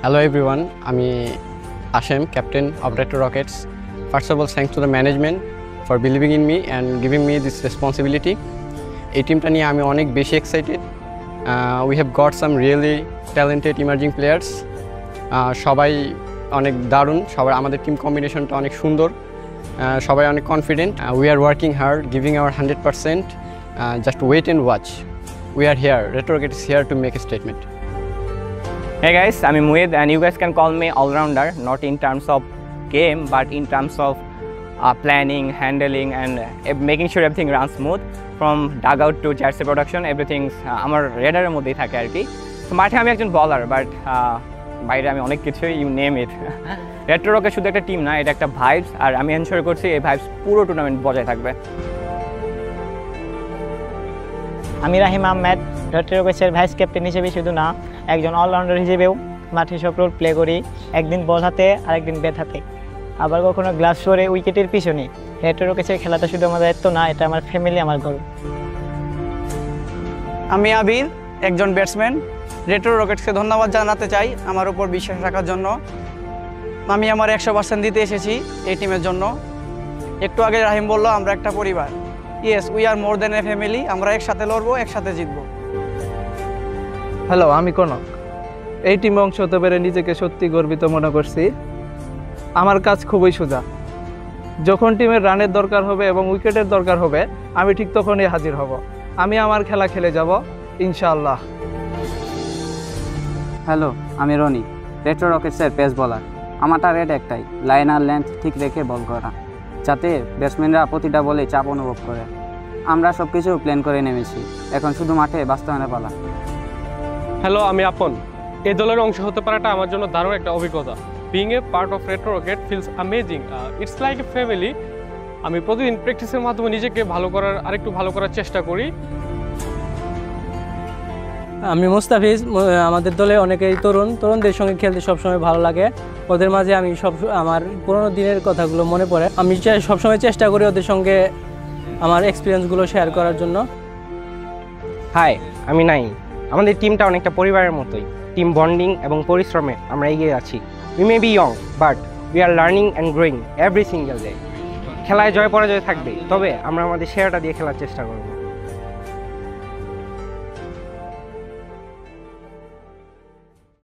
Hello everyone, আমি Ashim, captain of Retro Rockets. First of all, thanks to the management for believing in me and giving me this responsibility. এই টিমটা নিয়ে আমি অনেক বেশি excited. We have got some really talented emerging players. সবাই অনেক দারুণ, সবাই আমাদের টিম কম্বিনেশনটা অনেক সুন্দর, সবাই অনেক confident. We are working hard, giving our 100%. Just wait and watch. We are here. Retro Rockets is here to make a statement. Hey guys, I'm Muid and you guys can call me all-rounder, not in terms of game but in terms of planning, handling and making sure everything runs smooth. From dugout to jersey production, everything আমার রেডারের মধ্যেই থাকে আর কি. তো মাঠে আমি একজন বলার but বাইরে আমি অনেক কিছু, you name it. Retro rocket শুধু একটা টিম না, এটা একটা ভাইবস, আর আমি এনশোর করছি এই ভাইবস পুরো টুর্নামেন্ট বজায় থাকবে. আমি রাহিম আহমেদ, রেট্রো রকেটসের ভাইস ক্যাপ্টেন হিসেবে শুধু না, একজন অলরাউন্ডার হিসেবেও মাঠে সব রোল প্লে করি. একদিন বল হাতে আরেকদিন ব্যাট হাতে, আবার কখনো গ্লাভস পরে উইকেটের পিছনে. রেট্রো রকেটসের খেলাটা শুধু আমার দায়িত্ব না, এটা আমার ফ্যামিলি, আমার গর্ব. আমি আবির, একজন ব্যাটসম্যান. রেট্রো রকেটসকে ধন্যবাদ জানাতে চাই আমার উপর বিশ্বাস রাখার জন্য. আমি আমার 100% দিতে এসেছি এই টিমের জন্য. একটু আগে রাহিম বলল আমরা একটা পরিবার. Yes, we are more than a family. আমরা একসাথে লড়বো, একসাথে জিতবো. হ্যালো, আমি কনক. এই টিমে অংশ হতে পেরে নিজেকে সত্যি গর্বিত মনে করছি. আমার কাজ খুবই সোজা. যখন টিমের রানের দরকার হবে এবং উইকেটের দরকার হবে, আমি ঠিক তখনই হাজির হব. আমি আমার খেলা খেলে যাব ইনশাআল্লাহ. হ্যালো, আমি রনি, রেট্রো রকেটসের পেস বলার. আমার টার্গেট একটাই, লাইন আর লেন্থ ঠিক রেখে বল করা, যাতে ব্যাটসম্যানরা প্রতিটা বলে চাপ অনুভব করে. আমরা সব কিছু প্ল্যান করে নেমেছি, এখন শুধু মাঠে বাস্তবায়নের পালা. হ্যালো, আমি আপন. এই দলের অংশ হতে পারাটা আমার জন্য দারুণ একটা অভিজ্ঞতা. Being a part of retro rocket feels amazing. It's like a family. আমি প্রতিদিন প্র্যাকটিসের মাধ্যমে নিজেকে আরেকটু ভালো করার চেষ্টা করি. আমি মুস্তাফিজ. আমাদের দলে অনেকেই তরুণদের সঙ্গে খেলতে সবসময় ভালো লাগে. ওদের মাঝে আমি আমার পুরোনো দিনের কথাগুলো মনে পড়ে. আমি সবসময় চেষ্টা করি ওদের সঙ্গে আমার এক্সপিরিয়েন্সগুলো শেয়ার করার জন্য. হাই, আমি নাই. আমাদের টিমটা অনেকটা পরিবারের মতোই. টিম বন্ডিং এবং পরিশ্রমে আমরা এগিয়ে আছি. We may be young but we are learning and growing every single day. খেলায় জয় পরাজয় থাকবে, তবে আমরা আমাদের সেরাটা দিয়ে খেলার চেষ্টা করব.